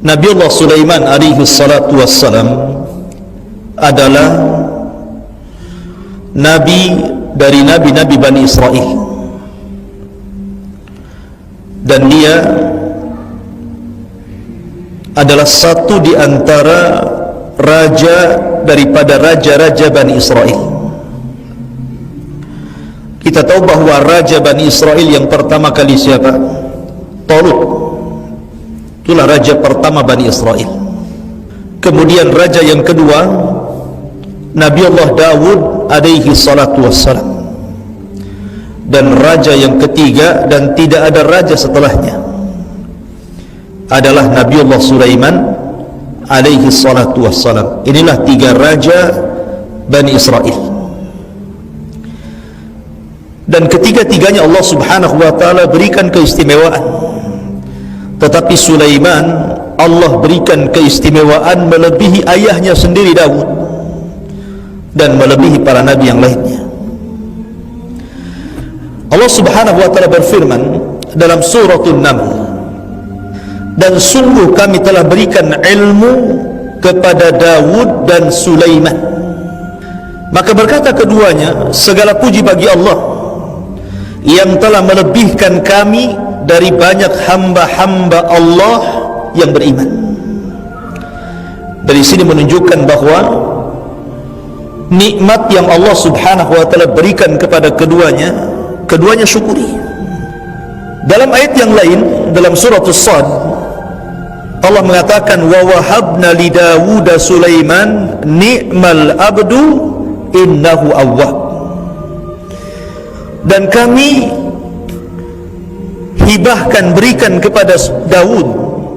Nabiullah Sulaiman alaihi salatu wassalam adalah nabi dari nabi-nabi Bani Israel, dan dia adalah satu di antara raja daripada raja-raja Bani Israel. Kita tahu bahwa raja Bani Israel yang pertama kali siapa? Talut. Itulah raja pertama Bani Israel. Kemudian raja yang kedua Nabiullah Dawud alaihi salatu wassalam, dan raja yang ketiga dan tidak ada raja setelahnya adalah Nabiullah Sulaiman alaihi salatu wassalam. Inilah tiga raja Bani Israel, dan ketiga-tiganya Allah subhanahu wa ta'ala berikan keistimewaan. Tetapi Sulaiman Allah berikan keistimewaan melebihi ayahnya sendiri Dawud, dan melebihi para nabi yang lainnya. Allah subhanahu wa ta'ala berfirman dalam suratul Naml, dan sungguh kami telah berikan ilmu kepada Dawud dan Sulaiman. Maka berkata keduanya, segala puji bagi Allah yang telah melebihkan kami dari banyak hamba-hamba Allah yang beriman. Dari sini menunjukkan bahwa nikmat yang Allah subhanahu wa ta'ala berikan kepada keduanya syukuri. Dalam ayat yang lain, dalam surah As-Sad, Allah mengatakan, wa wahabna li Dawud Sulaiman ni'mal abdu innahu awwab. Dan kami hibahkan, berikan kepada Dawud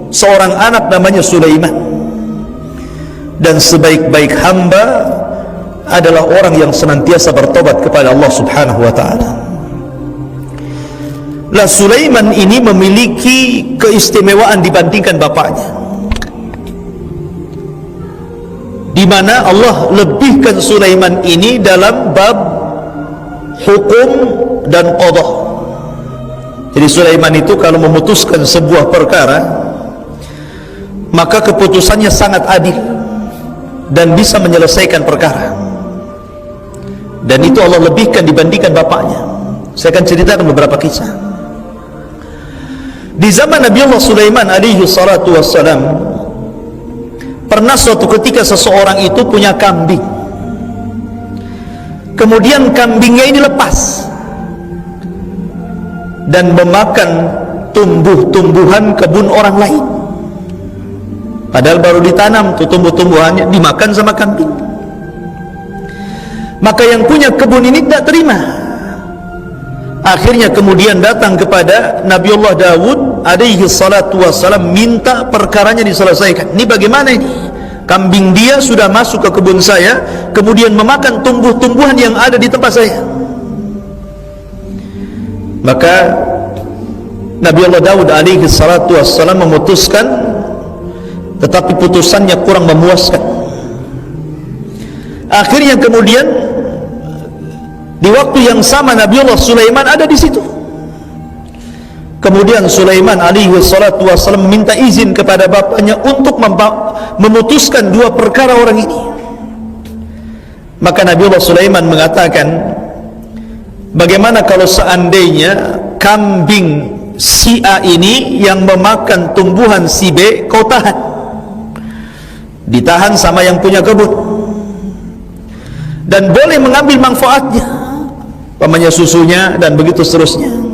seorang anak namanya Sulaiman, dan sebaik-baik hamba adalah orang yang senantiasa bertobat kepada Allah subhanahu wa ta'ala. Lah, Sulaiman ini memiliki keistimewaan dibandingkan bapaknya, di mana Allah lebihkan Sulaiman ini dalam bab hukum dan qadha. Jadi Sulaiman itu kalau memutuskan sebuah perkara, maka keputusannya sangat adil dan bisa menyelesaikan perkara, dan itu Allah lebihkan dibandingkan bapaknya. Saya akan ceritakan beberapa kisah. Di zaman Nabiullah Sulaiman alaihi salatu wassalam, pernah suatu ketika seseorang itu punya kambing. Kemudian kambingnya ini lepas dan memakan tumbuh-tumbuhan kebun orang lain, padahal baru ditanam tuh tumbuh-tumbuhannya, dimakan sama kambing. Maka yang punya kebun ini tidak terima. Akhirnya kemudian datang kepada Nabiullah Dawud alaihi salatu wassalam, minta perkaranya diselesaikan. Ini bagaimana ini? Kambing dia sudah masuk ke kebun saya, kemudian memakan tumbuh-tumbuhan yang ada di tempat saya. Maka Nabiullah Dawud alaihi salatu wassalam memutuskan, tetapi putusannya kurang memuaskan. Akhirnya kemudian di waktu yang sama Nabiullah Sulaiman ada di situ. Kemudian Sulaiman alaihi salatu wassalam minta izin kepada bapaknya untuk memutuskan dua perkara orang ini. Maka Nabiullah Sulaiman mengatakan, bagaimana kalau seandainya kambing si A ini yang memakan tumbuhan si B kau tahan, ditahan sama yang punya kebun, dan boleh mengambil manfaatnya, pamannya susunya dan begitu seterusnya.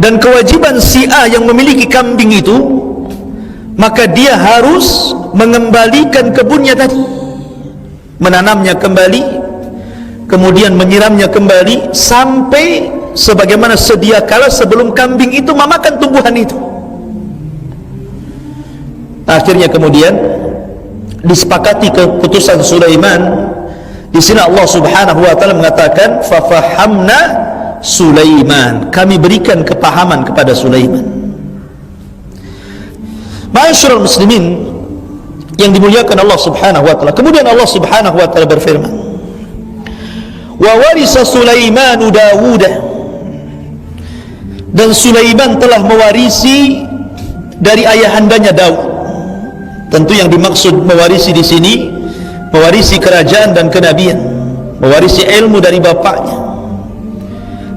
Dan kewajiban si A yang memiliki kambing itu, maka dia harus mengembalikan kebunnya tadi, menanamnya kembali, kemudian menyiramnya kembali, sampai sebagaimana sedia kala sebelum kambing itu memakan tumbuhan itu. Akhirnya kemudian disepakati keputusan Sulaiman. Di sini Allah subhanahu wa ta'ala mengatakan, fafahamna Sulaiman, kami berikan kepahaman kepada Sulaiman. Ma'asyiral muslimin yang dimuliakan Allah subhanahu wa ta'ala. Kemudian Allah subhanahu wa ta'ala berfirman, wa warisa Sulaimanu Dawuda, dan Sulaiman telah mewarisi dari ayahandanya Daud. Tentu yang dimaksud mewarisi di sini mewarisi kerajaan dan kenabian, mewarisi ilmu dari bapaknya.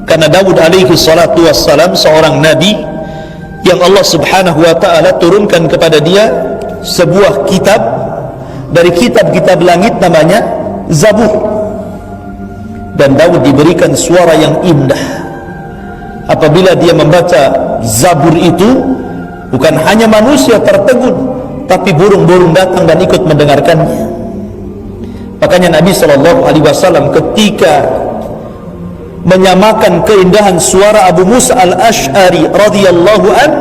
Karena Daud alaihi salatu wassalam seorang nabi yang Allah subhanahu wa ta'ala turunkan kepada dia sebuah kitab dari kitab-kitab langit namanya Zabur. Dan Daud diberikan suara yang indah. Apabila dia membaca Zabur itu, bukan hanya manusia tertegun, tapi burung-burung datang dan ikut mendengarkannya. Makanya Nabi SAW ketika menyamakan keindahan suara Abu Musa al-Ash'ari radhiyallahu an,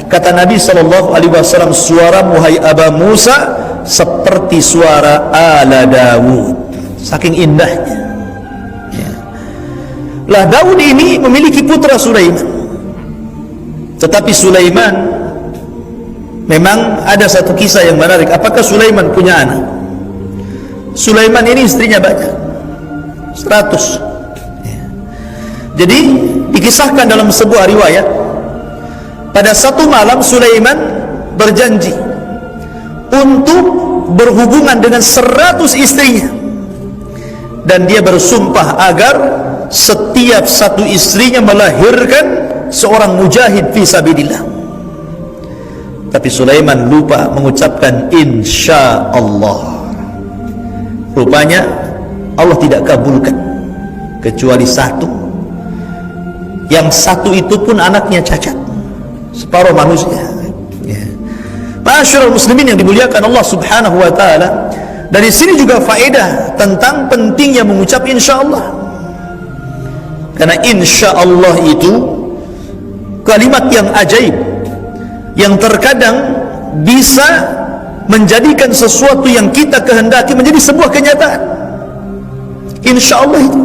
kata Nabi SAW, suaramu hai Abu Musa seperti suara ala Daud, saking indahnya. Lah Daud ini memiliki putra Sulaiman. Tetapi Sulaiman memang ada satu kisah yang menarik. Apakah Sulaiman punya anak? Sulaiman ini istrinya banyak, 100. Jadi dikisahkan dalam sebuah riwayat, pada satu malam Sulaiman berjanji untuk berhubungan dengan 100 istrinya. Dan dia bersumpah agar setiap satu istrinya melahirkan seorang mujahid fi sabilillah. Tapi Sulaiman lupa mengucapkan insya Allah. Rupanya Allah tidak kabulkan kecuali satu. Yang satu itu pun anaknya cacat, separuh manusia. Ma'asyiral muslimin yang dimuliakan Allah subhanahu wa ta'ala, dari sini juga faedah tentang pentingnya mengucap insya Allah. Karena insya Allah itu kalimat yang ajaib, yang terkadang bisa menjadikan sesuatu yang kita kehendaki menjadi sebuah kenyataan. Insya Allah itu.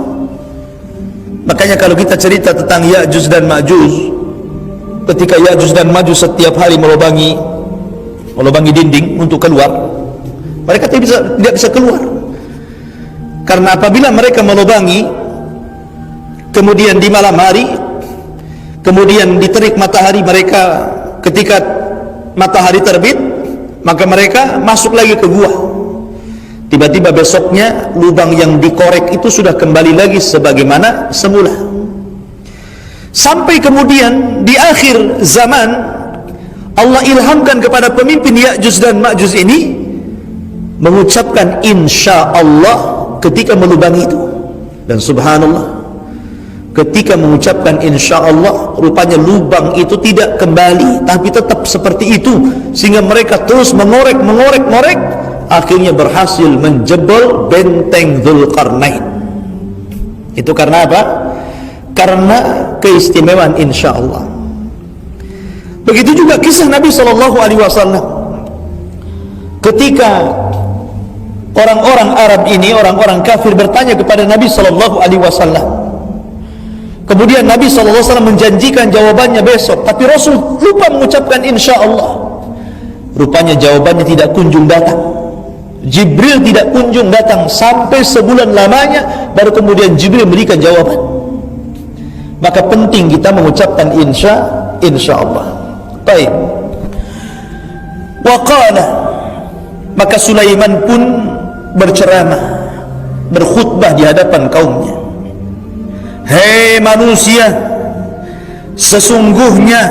Makanya kalau kita cerita tentang Ya'juj dan Ma'juj, ketika Ya'juj dan Ma'juj setiap hari melubangi dinding untuk keluar, mereka tidak bisa keluar. Karena apabila mereka melubangi, kemudian di malam hari, kemudian di terik matahari mereka, ketika matahari terbit, maka mereka masuk lagi ke gua. Tiba-tiba besoknya lubang yang dikorek itu sudah kembali lagi sebagaimana semula. Sampai kemudian di akhir zaman Allah ilhamkan kepada pemimpin Ya'juj dan Ma'juj ini mengucapkan insya Allah ketika melubangi itu. Dan subhanallah, ketika mengucapkan insya Allah, rupanya lubang itu tidak kembali, tapi tetap seperti itu, sehingga mereka terus mengorek, akhirnya berhasil menjebol benteng Dzulqarnain. Itu karena apa? Karena keistimewaan insya Allah. Begitu juga kisah Nabi SAW ketika orang-orang Arab ini, orang-orang kafir bertanya kepada Nabi SAW. Kemudian Nabi SAW menjanjikan jawabannya besok, tapi Rasul lupa mengucapkan insya Allah. Rupanya jawabannya tidak kunjung datang. Jibril tidak kunjung datang sampai sebulan lamanya, baru kemudian Jibril memberikan jawaban. Maka penting kita mengucapkan insya Allah. Baik. Waqala, maka Sulaiman pun berceramah, berkhutbah di hadapan kaumnya. Hei manusia, sesungguhnya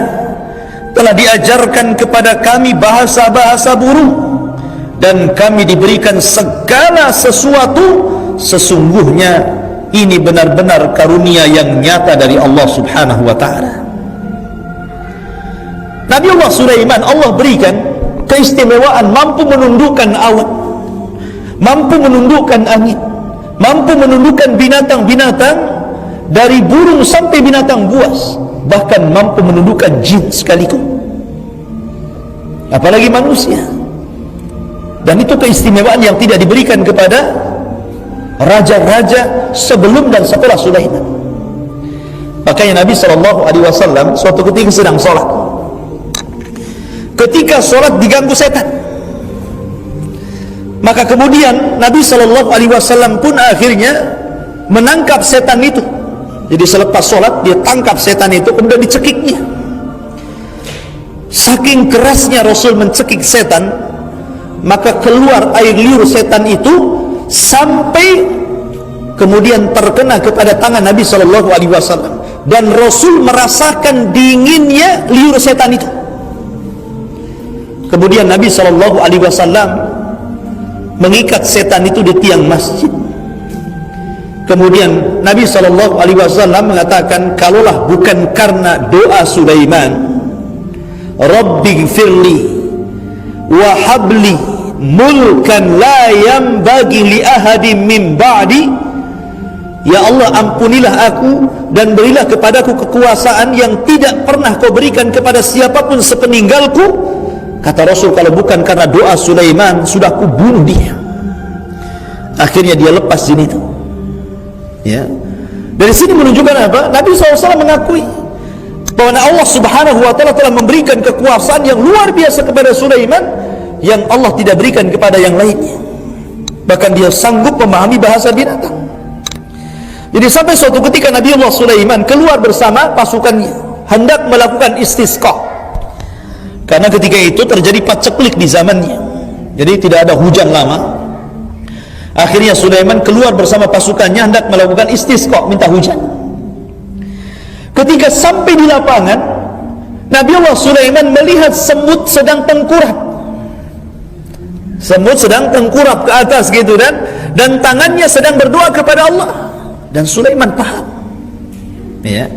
telah diajarkan kepada kami bahasa-bahasa burung, dan kami diberikan segala sesuatu. Sesungguhnya ini benar-benar karunia yang nyata dari Allah subhanahu wa ta'ala. Nabi Allah Sulaiman, Allah berikan keistimewaan mampu menundukkan awan, mampu menundukkan angin, mampu menundukkan binatang-binatang, dari burung sampai binatang buas, bahkan mampu menundukkan jin sekalipun, apalagi manusia. Dan itu keistimewaan yang tidak diberikan kepada raja-raja sebelum dan setelah Sulaiman. Makanya Nabi SAW suatu ketika sedang sholat, ketika sholat diganggu setan, maka kemudian Nabi SAW pun akhirnya menangkap setan itu. Jadi selepas sholat dia tangkap setan itu, kemudian dicekiknya. saking kerasnya Rasul mencekik setan, maka keluar air liur setan itu sampai kemudian terkena kepada tangan Nabi SAW, dan Rasul merasakan dinginnya liur setan itu. Kemudian Nabi SAW mengikat setan itu di tiang masjid. Kemudian Nabi SAW mengatakan, kalaulah bukan karena doa Sulaiman, Rabbighfirli wa habli mulkan la yanbaghi li ahadin min ba'di, ya Allah, ampunilah aku dan berilah kepadaku kekuasaan yang tidak pernah kau berikan kepada siapapun sepeninggalku. Kata Rasul, kalau bukan karena doa Sulaiman, sudah aku bunuh dia. Akhirnya dia lepas jin itu. Ya. Dari sini menunjukkan apa? Nabi SAW mengakui bahwa Allah Subhanahu wa ta'ala telah memberikan kekuasaan yang luar biasa kepada Sulaiman yang Allah tidak berikan kepada yang lainnya. Bahkan dia sanggup memahami bahasa binatang. Jadi sampai suatu ketika Nabi Allah Sulaiman keluar bersama pasukannya hendak melakukan istisqa, karena ketika itu terjadi paceklik di zamannya, jadi tidak ada hujan lama. Akhirnya Sulaiman keluar bersama pasukannya hendak melakukan istisqa, minta hujan. Ketika sampai di lapangan, Nabi Allah Sulaiman melihat semut sedang tengkurap. Semut sedang tengkurap ke atas gitu, dan tangannya sedang berdoa kepada Allah. Dan Sulaiman paham. Ya.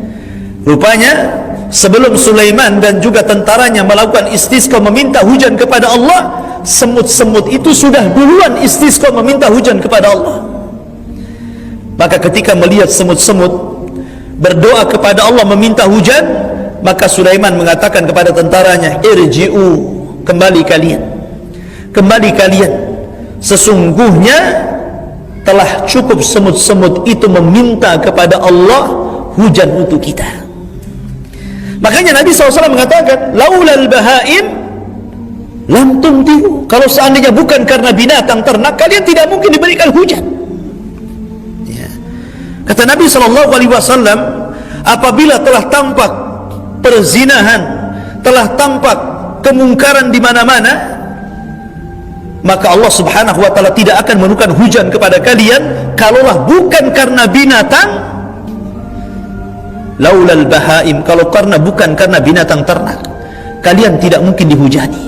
Rupanya sebelum Sulaiman dan juga tentaranya melakukan istisqa meminta hujan kepada Allah, semut-semut itu sudah duluan istisqa meminta hujan kepada Allah. Maka ketika melihat semut-semut berdoa kepada Allah meminta hujan, maka Sulaiman mengatakan kepada tentaranya, irji'u, kembali kalian, kembali kalian, sesungguhnya telah cukup semut-semut itu meminta kepada Allah hujan untuk kita. Makanya Nabi SAW mengatakan, laulal bahaim lam tumtihu, kalau seandainya bukan karena binatang ternak, kalian tidak mungkin diberikan hujan. Kata Nabi SAW, apabila telah tampak perzinahan, telah tampak kemungkaran di mana-mana, maka Allah Subhanahu wa ta'ala tidak akan menurunkan hujan kepada kalian, kalaulah bukan karena binatang. Laulal bahaim, kalau bukan karena binatang ternak, kalian tidak mungkin dihujani.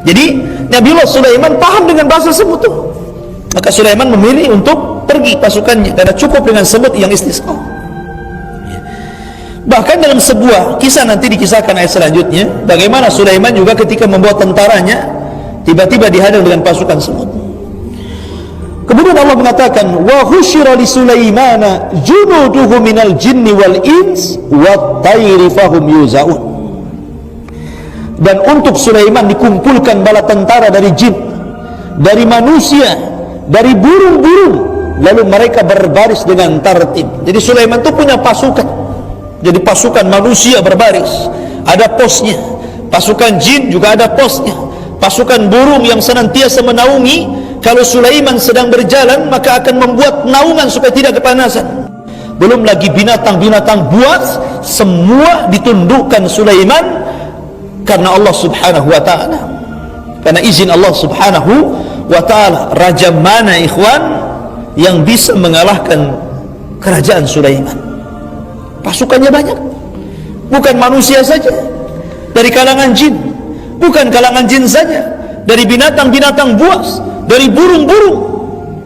Jadi Nabiullah Sulaiman paham dengan bahasa semut itu. Maka Sulaiman memilih untuk pergi pasukannya karena cukup dengan semut yang istisqa. Bahkan dalam sebuah kisah nanti dikisahkan ayat selanjutnya, bagaimana Sulaiman juga ketika membawa tentaranya tiba-tiba dihadang dengan pasukan semut. Kemudian Allah mengatakan, wa husyira li Sulaimana junuduhu minal jinni wal ins wat tayri fahum yuzaun. Dan untuk Sulaiman dikumpulkan bala tentara dari jin, dari manusia, dari burung-burung, lalu mereka berbaris dengan tertib. Jadi Sulaiman itu punya pasukan. Jadi pasukan manusia berbaris, ada posnya. Pasukan jin juga ada posnya. Pasukan burung yang senantiasa menaungi. Kalau Sulaiman sedang berjalan, maka akan membuat naungan supaya tidak kepanasan. Belum lagi binatang-binatang buas, semua ditundukkan Sulaiman karena Allah Subhanahu wa ta'ala, karena izin Allah Subhanahu wa ta'ala. Raja mana ikhwan yang bisa mengalahkan kerajaan Sulaiman? Pasukannya banyak, bukan manusia saja, dari kalangan jin, bukan kalangan jin saja, dari binatang-binatang buas, dari burung-burung.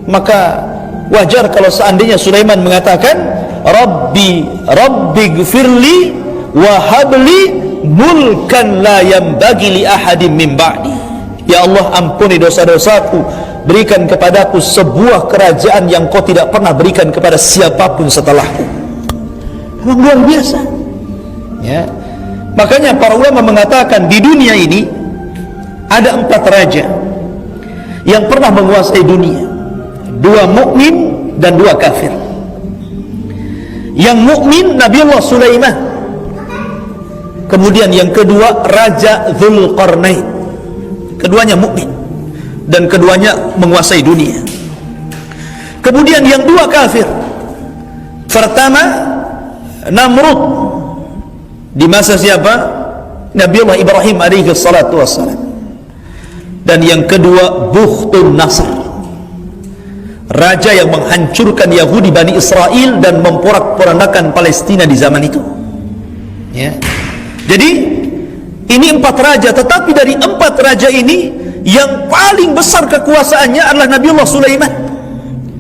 Maka wajar kalau seandainya Sulaiman mengatakan, Rabbi gfirli wa habli mulkan la yanbaghi li ahadin min ba'di. Ya Allah, ampuni dosa-dosaku, berikan kepadaku sebuah kerajaan yang kau tidak pernah berikan kepada siapapun setelahku. Memang luar biasa, ya. Makanya para ulama mengatakan di dunia ini ada 4 raja yang pernah menguasai dunia, 2 mukmin dan 2 kafir. Yang mukmin Nabiullah Sulaiman, kemudian yang kedua Raja Dzulqarnain, keduanya mukmin dan keduanya menguasai dunia. Kemudian yang 2 kafir, pertama Namrud di masa siapa? Nabi Allah Ibrahim alaihi salatu wassalam. Dan yang kedua, Bukhtun Nasr, raja yang menghancurkan Yahudi Bani Israel dan memporak-porandakan Palestina di zaman itu. Ya. Jadi ini 4 raja, tetapi dari 4 raja ini yang paling besar kekuasaannya adalah Nabi Allah Sulaiman.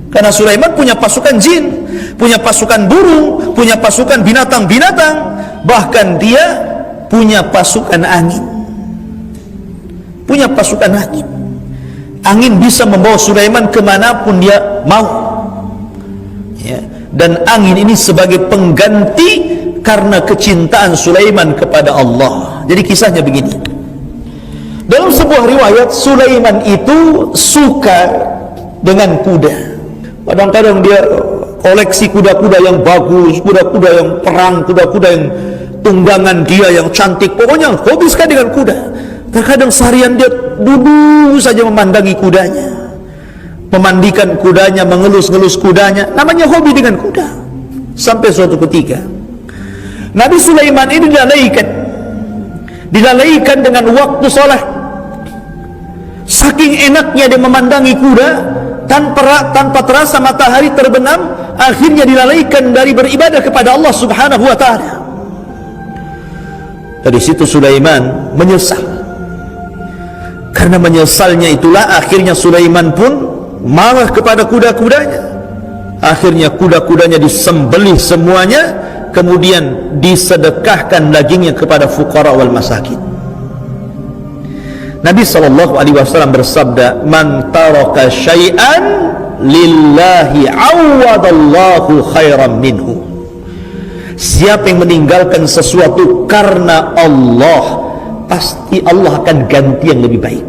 Karena Sulaiman punya pasukan jin, punya pasukan burung, punya pasukan binatang-binatang, bahkan dia punya pasukan angin. Punya pasukan angin. Angin bisa membawa Sulaiman kemanapun dia mau. Ya. Dan angin ini sebagai pengganti karena kecintaan Sulaiman kepada Allah. Jadi kisahnya begini. Dalam sebuah riwayat, Sulaiman itu suka dengan kuda. Kadang-kadang dia koleksi kuda-kuda yang bagus, kuda-kuda yang perang, kuda-kuda yang tunggangan dia yang cantik. Pokoknya hobi sekali dengan kuda. Terkadang seharian dia duduk saja memandangi kudanya, memandikan kudanya, mengelus-ngelus kudanya. Namanya hobi dengan kuda. Sampai suatu ketika Nabi Sulaiman ini dilalaikan dengan waktu sholat. Saking enaknya dia memandangi kuda, tanpa terasa matahari terbenam, akhirnya dilalaikan dari beribadah kepada Allah Subhanahu wa ta'ala. Dari situ Sulaiman menyesal. Karena menyesalnya itulah akhirnya Sulaiman pun marah kepada kuda-kudanya. Akhirnya kuda-kudanya disembelih semuanya, kemudian disedekahkan dagingnya kepada fuqara wal masakin. Nabi SAW bersabda, "Man taraka syai'an lillahi awadallahu khairan minhu." Siapa yang meninggalkan sesuatu karena Allah, pasti Allah akan ganti yang lebih baik.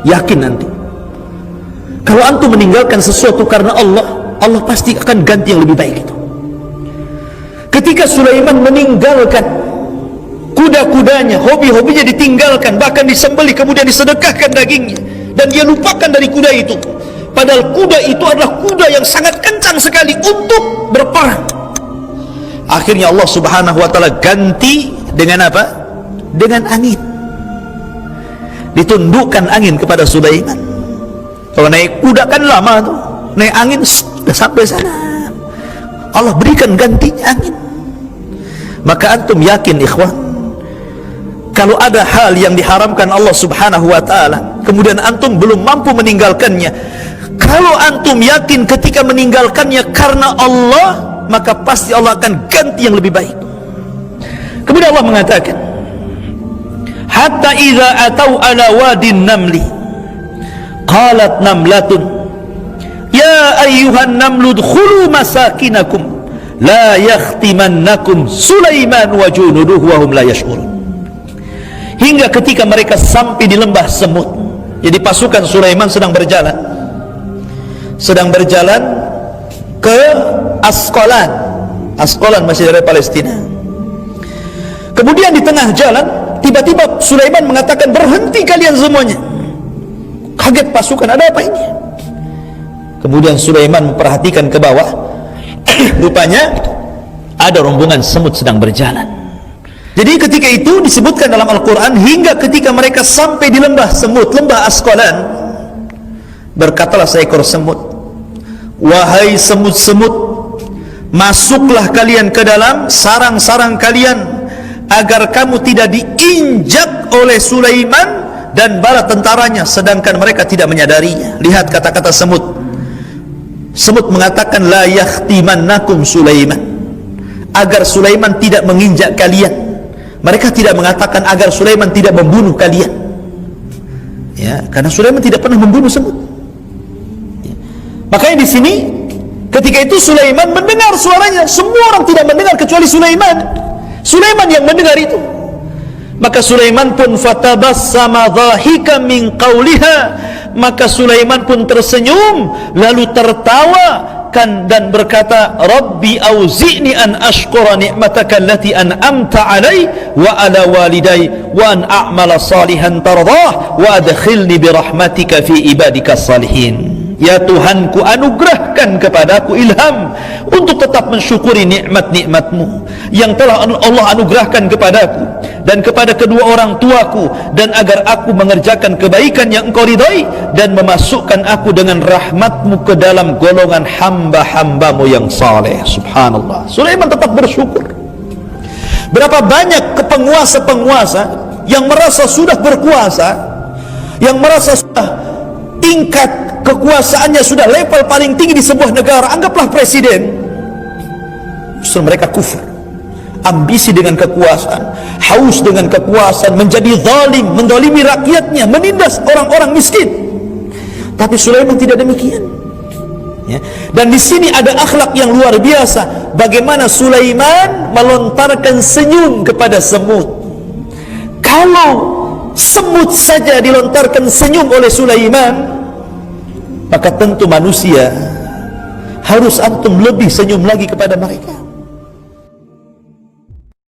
Yakin antum? Kalau antum meninggalkan sesuatu karena Allah, Allah pasti akan ganti yang lebih baik itu. Ketika Sulaiman meninggalkan kuda-kudanya, hobi-hobinya ditinggalkan, bahkan disembelih, kemudian disedekahkan dagingnya, dan dia lupakan dari kuda itu. Padahal kuda itu adalah kuda yang sangat kencang sekali untuk berperang. Akhirnya Allah Subhanahu wa ta'ala ganti dengan apa? Dengan angin. Ditundukkan angin kepada Sulaiman. Kalau naik kuda kan lama tuh, naik angin sudah sampai sana. Allah berikan gantinya angin. Maka antum yakin ikhwan, kalau ada hal yang diharamkan Allah Subhanahu wa ta'ala, kemudian antum belum mampu meninggalkannya, kalau antum yakin ketika meninggalkannya karena Allah, maka pasti Allah akan ganti yang lebih baik. Kemudian Allah mengatakan, hatta idza atau ala wadin namli qalat namlatun ya ayyuhan namlu dkhulu masakinakum la yakhtimannakum Sulaiman wa junuduhu wa hum la yash'urun. Hingga ketika mereka sampai di lembah semut. Jadi pasukan Sulaiman sedang berjalan ke Asqalan. Asqalan masih dari Palestina. Kemudian di tengah jalan tiba-tiba Sulaiman mengatakan, berhenti kalian semuanya. Kaget pasukan, ada apa ini? Kemudian Sulaiman memperhatikan ke bawah. Rupanya ada rombongan semut sedang berjalan. Jadi ketika itu disebutkan dalam Al-Quran, hingga ketika mereka sampai di lembah semut, lembah Asqalan, berkatalah seekor semut, wahai semut-semut, masuklah kalian ke dalam sarang-sarang kalian, agar kamu tidak diinjak oleh Sulaiman dan bala tentaranya, sedangkan mereka tidak menyadarinya. Lihat kata-kata semut. Semut mengatakan, la yakhtimannakum Sulaiman, agar Sulaiman tidak menginjak kalian. Mereka tidak mengatakan agar Sulaiman tidak membunuh kalian, ya, karena Sulaiman tidak pernah membunuh semut, ya. Makanya di sini ketika itu Sulaiman mendengar suaranya. Semua orang tidak mendengar kecuali Sulaiman. Sulaiman yang mendengar itu. Maka Sulaiman pun fatabassama dhahikan min qawliha, maka Sulaiman pun tersenyum lalu tertawa dan berkata, Rabbi auzi'ni an ashkura ni'mataka allati an'amta alai wa ala walidai wa an a'mala salihan tardah wa adkhilni birahmatika fi ibadika salihin. Ya Tuhanku, anugerahkan kepadaku ilham untuk tetap mensyukuri nikmat-nikmat-Mu yang telah Allah anugerahkan kepadaku dan kepada kedua orang tuaku, dan agar aku mengerjakan kebaikan yang Engkau ridhai, dan memasukkan aku dengan rahmat-Mu ke dalam golongan hamba-hamba-Mu yang saleh. Subhanallah. Sulaiman tetap bersyukur. Berapa banyak penguasa-penguasa yang merasa sudah berkuasa, yang merasa sudah tingkat kekuasaannya sudah level paling tinggi di sebuah negara, anggaplah presiden, justru mereka kufur, ambisi dengan kekuasaan, haus dengan kekuasaan, menjadi zalim, mendolimi rakyatnya, menindas orang-orang miskin. Tapi Sulaiman tidak demikian, ya. Dan di sini ada akhlak yang luar biasa, bagaimana Sulaiman melontarkan senyum kepada semut. Kalau semut saja dilontarkan senyum oleh Sulaiman, maka tentu manusia harus antum lebih senyum lagi kepada mereka.